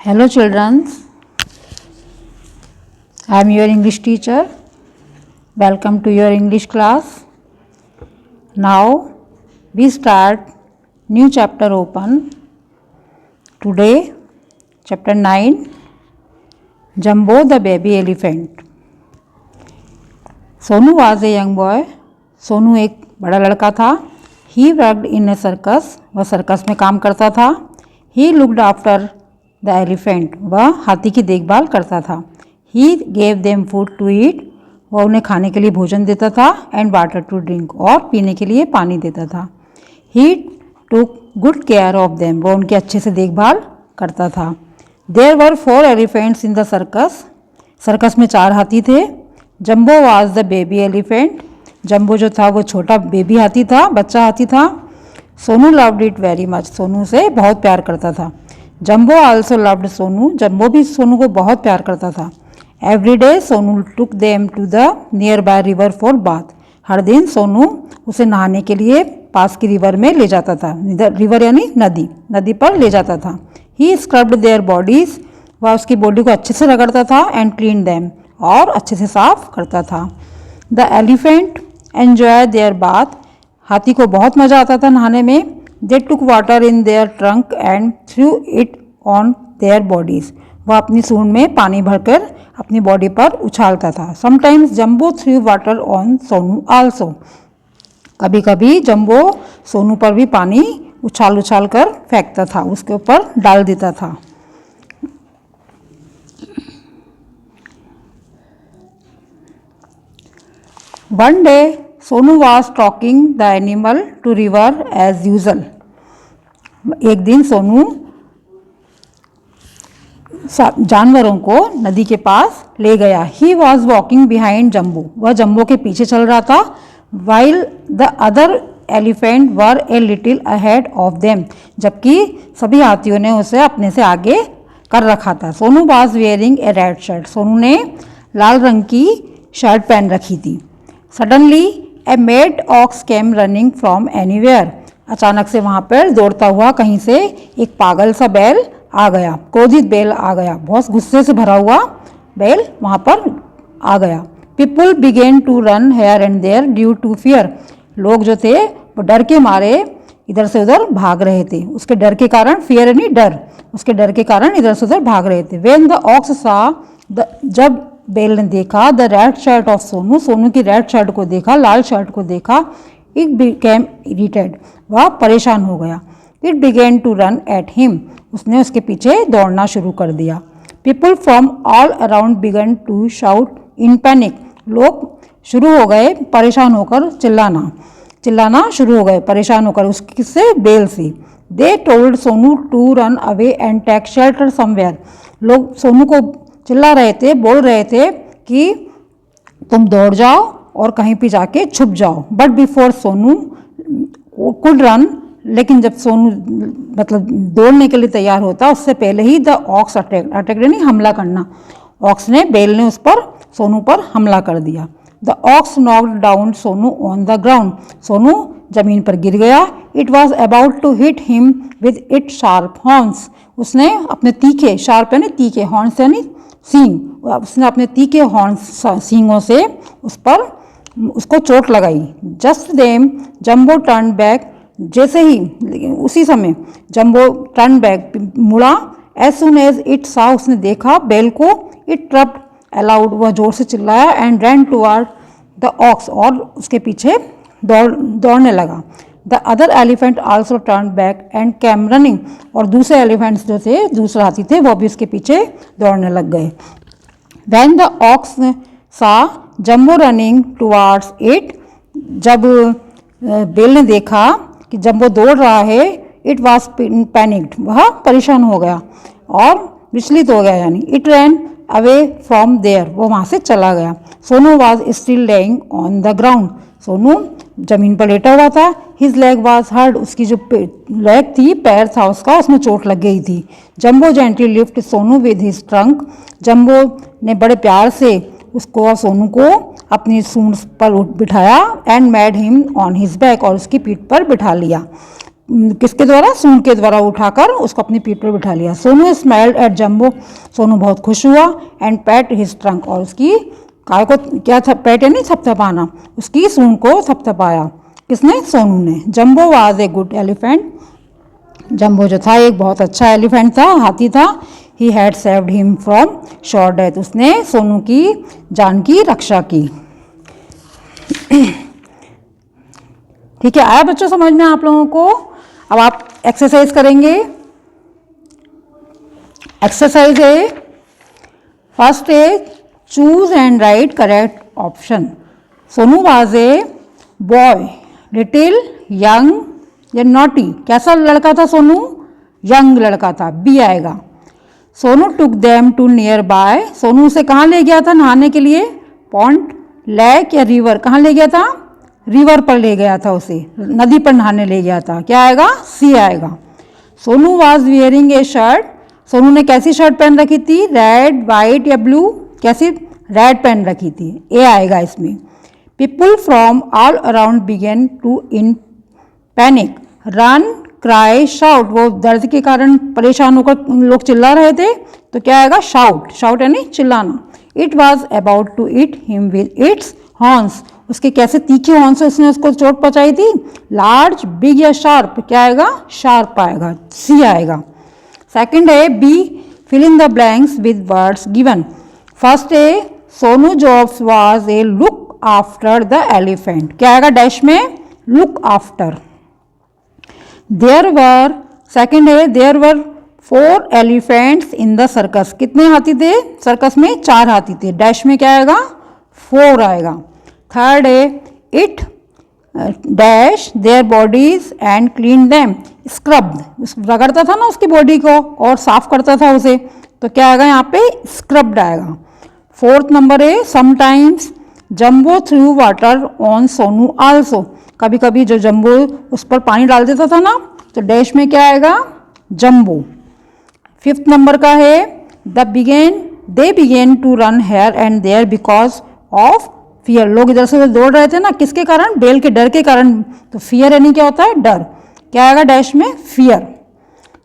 Hello children, I am your English teacher. Welcome to your English class. Now we start new chapter open. Today chapter 9, Jumbo the baby elephant. Sonu was a young boy. Sonu एक बड़ा लड़का था. He worked in a circus. वह circus में काम करता था. He looked after the elephant. वह हाथी की देखभाल करता था. He gave them food to eat. वह उन्हें खाने के लिए भोजन देता था. And water to drink. और पीने के लिए पानी देता था. He took good care of them. वह उनकी अच्छे से देखभाल करता था. There were 4 elephants in the circus. Circus में 4 हाथी थे. जम्बो was the baby elephant. Jumbo जो था वो छोटा बेबी हाथी था, बच्चा हाथी था. Sonu loved it very much. Sonu से बहुत प्यार करता था. Jumbo also loved Sonu. Jumbo भी सोनू को बहुत प्यार करता था. Every day Sonu took them to the nearby river for bath. हर दिन सोनू उसे नहाने के लिए पास की रिवर में ले जाता था. रिवर यानी नदी. नदी पर ले जाता था. ही स्क्रब्ड देयर बॉडीज. वह उसकी बॉडी को अच्छे से रगड़ता था. And clean them. और अच्छे से साफ करता था. The elephant enjoy there bath. हाथी को बहुत मज़ा आता था नहाने में. They took water in their trunk and threw it on their bodies. वह अपनी सूंड में पानी भरकर अपनी बॉडी पर उछालता था. Sometimes Jumbo threw water on Sonu also. कभी कभी जम्बो सोनू पर भी पानी उछाल उछाल कर फेंकता था, उसके ऊपर डाल देता था. One day Sonu was talking the animal to river as usual. एक दिन सोनू जानवरों को नदी के पास ले गया. He was walking behind जम्बो. वह जम्बो के पीछे चल रहा था. While the other elephant were a little ahead of them. जबकि सभी हाथियों ने उसे अपने से आगे कर रखा था. Sonu was wearing a red shirt. Sonu ने लाल रंग की शर्ट पहन रखी थी. Suddenly a mad ox came running from anywhere. अचानक से वहाँ पर दौड़ता हुआ कहीं से एक पागल सा बैल आ गया. क्रोधित बैल आ गया. बहुत गुस्से से भरा हुआ बैल वहाँ पर आ गया. People began to run here and there due to fear. लोग जो थे वो डर के मारे इधर से उधर भाग रहे थे. उसके डर के कारण, fear यानी डर, उसके डर के कारण इधर से उधर भाग रहे थे. When the ox saw जब बैल ने देखा the red shirt of Sonu. Sonu की रेड शर्ट को देखा, लाल शर्ट को देखा. It became irritated. वह परेशान हो गया. It began to run at him. उसने उसके पीछे दौड़ना शुरू कर दिया. People from all around began to shout in panic. लोग शुरू हो गए परेशान होकर चिल्लाना शुरू हो गए परेशान होकर उससे बैल से. They told Sonu to run away and take shelter somewhere. लोग सोनू को चिल्ला रहे थे, बोल रहे थे कि तुम दौड़ जाओ और कहीं पे जाके छुप जाओ. But before Sonu could run. लेकिन जब सोनू मतलब दौड़ने के लिए तैयार होता उससे पहले ही द ऑक्स अटैक यानी हमला करना. ऑक्स ने बैल ने उस पर सोनू पर हमला कर दिया. The ox knocked down Sonu on the ground. Sonu जमीन पर गिर गया. It was about to hit him with it sharp horns. उसने अपने तीखे, शार्प यानी तीखे, हॉर्न्स यानी सींग, उसने अपने तीखे हॉर्न्स सींगों से उसको चोट लगाई. Just then Jumbo turn back. जैसे ही उसी समय जम्बो टर्न बैक मुड़ा. As soon as it saw. उसने देखा बैल को. It trumpeted aloud. वह जोर से चिल्लाया. And ran toward the ox. और उसके पीछे दौड़ने लगा. The other elephant also turn back and came running. और दूसरे एलिफेंट्स जो थे, दूसरे हाथी थे, वो भी उसके पीछे दौड़ने लग गए. वैन द ऑक्स सा जम्बो रनिंग टुवार्ड्स इट. जब बैल ने देखा कि जम्बो दौड़ रहा है. It was panicked. वह परेशान हो गया और विचलित हो गया. यानी it ran away from there. वो वहाँ से चला गया. Sonu was still laying on the ground. Sonu जमीन पर लेटा हुआ था. His leg was hurt. उसकी जो लेग थी, पैर था उसका, उसमें चोट लग गई थी. Jumbo gently lift Sonu with his trunk. Jumbo ने बड़े प्यार से उसको, सोनू को अपनी सूंड पर बिठाया. And made him on his back. और उसकी पीठ पर बिठा लिया. किसके द्वारा, सूंड के द्वारा उठाकर उसको अपनी पीठ पर बिठा लिया। सोनू स्माइल्ड एट जम्बो, सोनू बहुत खुश हुआ, एंड पैट हिज ट्रंक, और उसकी काय को क्या था, पैट यानी थपथपाना, उसकी सूंड को थपथपाया। किसने, सोनू ने। जम्बो was a good elephant, Jumbo जो था एक बहुत अच्छा एलिफेंट था, हाथी था। He had saved him from sure death, उसने सोनू की जान की रक्षा की। ठीक है, आया बच्चों समझ में आप लोगों को। अब आप एक्सरसाइज करेंगे। एक्सरसाइज है, फर्स्ट है choose and write correct option. Sonu was a boy, little, young या नॉटी, कैसा लड़का था सोनू, यंग लड़का था, बी आएगा। Sonu took them to nearby, Sonu उसे कहाँ ले गया था नहाने के लिए, पॉन्ड, लेक या रिवर, कहाँ ले गया था, रिवर पर ले गया था उसे, नदी पर नहाने ले गया था, क्या आएगा, सी आएगा। Sonu was wearing a shirt, Sonu ने कैसी शर्ट पहन रखी थी, रेड, वाइट या ब्लू, कैसी, रेड पहन रखी थी, ए आएगा इसमें। People from all around began to in panic, run, cry, shout, वो दर्द के कारण परेशान होकर लोग चिल्ला रहे थे, तो क्या आएगा, शाउट, शाउट यानी चिल्लाना। It was about to eat him with its horns, उसके कैसे तीखे हॉर्न से उसने उसको चोट पहुंचाई थी, लार्ज, बिग या शार्प, क्या आएगा, शार्प आएगा, सी आएगा। सेकंड है B, fill in the blanks with words given. First है Sonu jobs was a look after the elephant, क्या आएगा, डैश में, look after. There were, second है there were 4 elephants in the circus, कितने हाथी थे सर्कस में, 4 हाथी थे, डैश में क्या आएगा, 4 आएगा। थर्ड है it dash their bodies and clean them, scrubbed, रगड़ता था ना उसकी बॉडी को और साफ करता था उसे, तो क्या आएगा यहाँ पे, स्क्रब्ड आएगा। फोर्थ नंबर है sometimes jumbo through water on Sonu also, कभी कभी जो जम्बो उस पर पानी डाल देता था ना, तो डैश में क्या आएगा, जम्बो। फिफ्थ नंबर का है they began to run here and there because of fear, लोग इधर से उधर दौड़ रहे थे ना, किसके कारण, बेल के डर के कारण, तो फियर यानी क्या होता है, डर, क्या आएगा डैश में, फियर।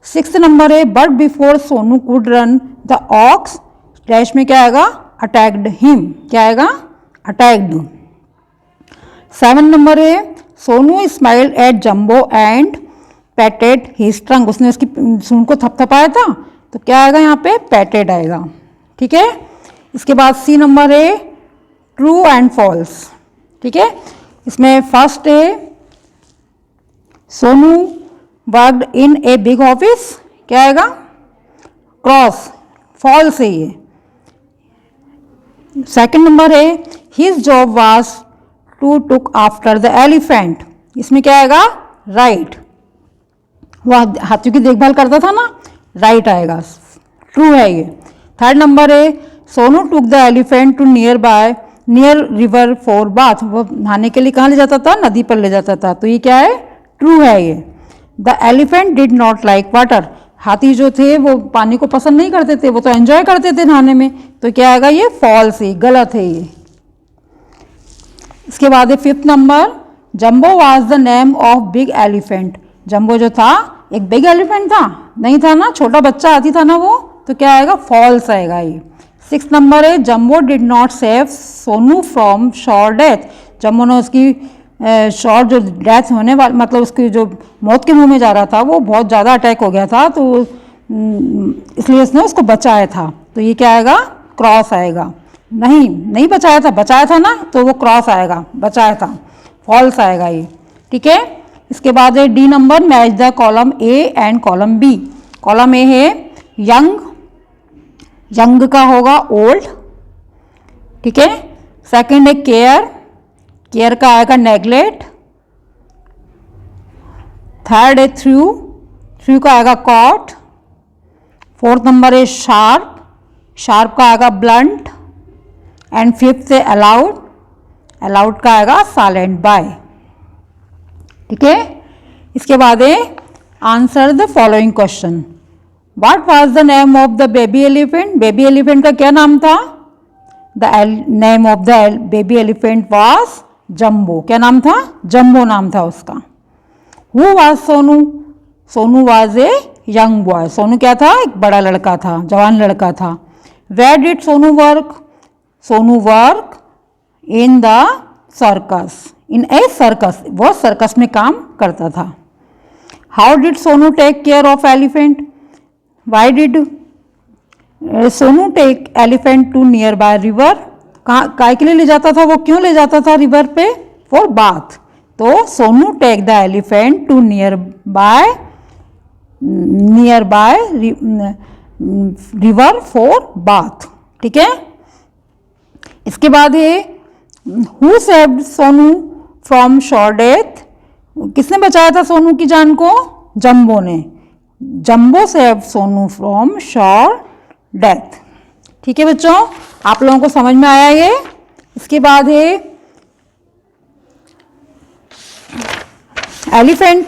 सिक्स्थ नंबर है but before Sonu could run the ox, dash में क्या आएगा, अटैक्ड हिम, क्या आएगा, अटैक्ड। 7 नंबर है Sonu smiled at jumbo and पैटेड his trunk, उसने उसकी सूंड को थपथपाया था, तो क्या आएगा यहाँ पे, पैटेड आएगा। ठीक है, इसके बाद सी नंबर है ट्रू एंड फॉल्स। ठीक है, इसमें फर्स्ट है Sonu worked in a big office, क्या आएगा, क्रॉस, फॉल्स है ये। सेकंड नंबर है his job was to took after the elephant, इसमें क्या आएगा, राइट, वह हाथियों की देखभाल करता था ना, राइट आएगा, ट्रू है ये। थर्ड नंबर है Sonu took the elephant to near river for bath, वो नहाने के लिए कहाँ ले जाता था, नदी पर ले जाता था, तो ये क्या है, ट्रू है ये। The elephant did not like water, हाथी जो थे वो पानी को पसंद नहीं करते थे, वो तो एंजॉय करते थे नहाने में, तो क्या आएगा, ये फॉल्स है, गलत है ये। इसके बाद है fifth number Jumbo was the name of big elephant, Jumbo जो था एक बिग एलिफेंट था, नहीं था ना, छोटा बच्चा हाथी था ना वो, तो क्या आएगा, फॉल्स आएगा ये। 6 नंबर है Jumbo did not save Sonu from sure death, Jumbo ने उसकी श्योर जो डेथ होने वाली, मतलब उसकी जो मौत के मुंह में जा रहा था, वो बहुत ज़्यादा अटैक हो गया था, तो इसलिए उसने उसको बचाया था, तो ये क्या आएगा, क्रॉस आएगा। नहीं बचाया था ना, तो वो क्रॉस आएगा, बचाया था, फॉल्स आएगा ये। ठीक है, इसके बाद है D number match the column A and column B. Column A है यंग का होगा ओल्ड, ठीक है। सेकंड है केयर का आएगा नेग्लेक्ट। थर्ड है थ्रू का आएगा कॉट। फोर्थ नंबर है शार्प का आएगा ब्लंट। एंड फिफ्थ है अलाउड का आएगा साइलेंट बाय, ठीक है। इसके बाद है answer the following question. What was the name of the baby elephant? Baby elephant का क्या नाम था? The name of the baby elephant was jumbo. क्या नाम था? जंबो नाम था उसका। Who was Sonu? Sonu was a young boy. Sonu क्या था? एक बड़ा लड़का था, जवान लड़का था। Where did Sonu work? Sonu work in the circus, in a circus, वो सर्कस में काम करता था। How did Sonu take care of elephant? Why did Sonu take elephant to nearby river? कहाँ काय के लिए ले जाता था वो? क्यों ले जाता था रिवर पे? For bath. तो Sonu take the elephant to nearby river for bath. ठीक है। इसके बाद है who saved Sonu from sure death? किसने बचाया था सोनू की जान को? जंबो ने। Jumbo saved Sonu from sure death. ठीक है बच्चों, आप लोगों को समझ में आया ये? इसके बाद है एलिफेंट,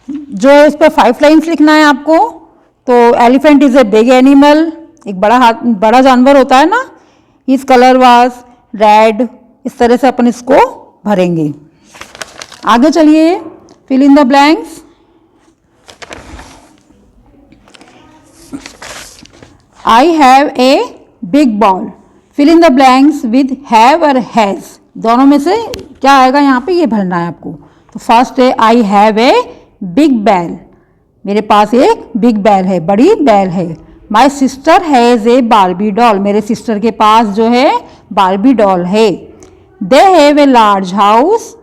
जो इस पर 5 लाइन्स लिखना है आपको। तो elephant is a big animal, एक बड़ा जानवर होता है ना। His colour was red. इस तरह से अपन इसको भरेंगे। आगे चलिए, fill in the blanks. I have a big ball. Fill in the blanks with have और हैज, दोनों में से क्या आएगा यहाँ पे, ये भरना है आपको। तो फर्स्ट है आई हैव ए बिग बैल, मेरे पास एक बिग बैल है, बड़ी बैल है। My sister has a Barbie doll, मेरे सिस्टर के पास जो है बारबी डॉल है। They have a large house,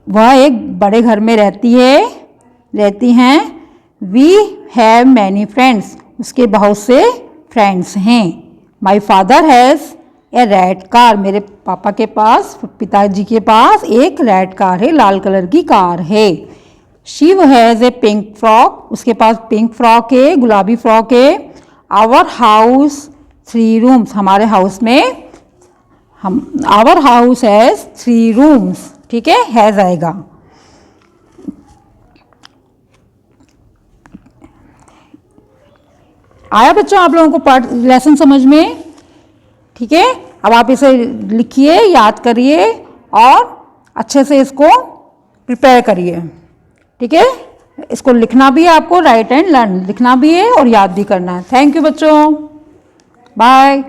वह एक बड़े घर में रहती हैं। वी हैव मैनी फ्रेंड्स, उसके बहुत से फ्रेंड्स हैं। My father has a red car, मेरे पापा के पास, पिताजी के पास एक रेड कार है, लाल कलर की कार है। She has a pink frock, उसके पास पिंक फ्रॉक है, गुलाबी फ्रॉक है। आवर हाउस 3 रूम्स, हमारे हाउस में आवर हाउस हैज़ 3 रूम्स। ठीक है, हैज़ आएगा। आया बच्चों आप लोगों को लेसन समझ में? ठीक है, अब आप इसे लिखिए, याद करिए और अच्छे से इसको प्रिपेयर करिए। ठीक है, इसको लिखना भी है आपको, राइट एंड लर्न लिखना भी है और याद भी करना है। थैंक यू बच्चों, बाय।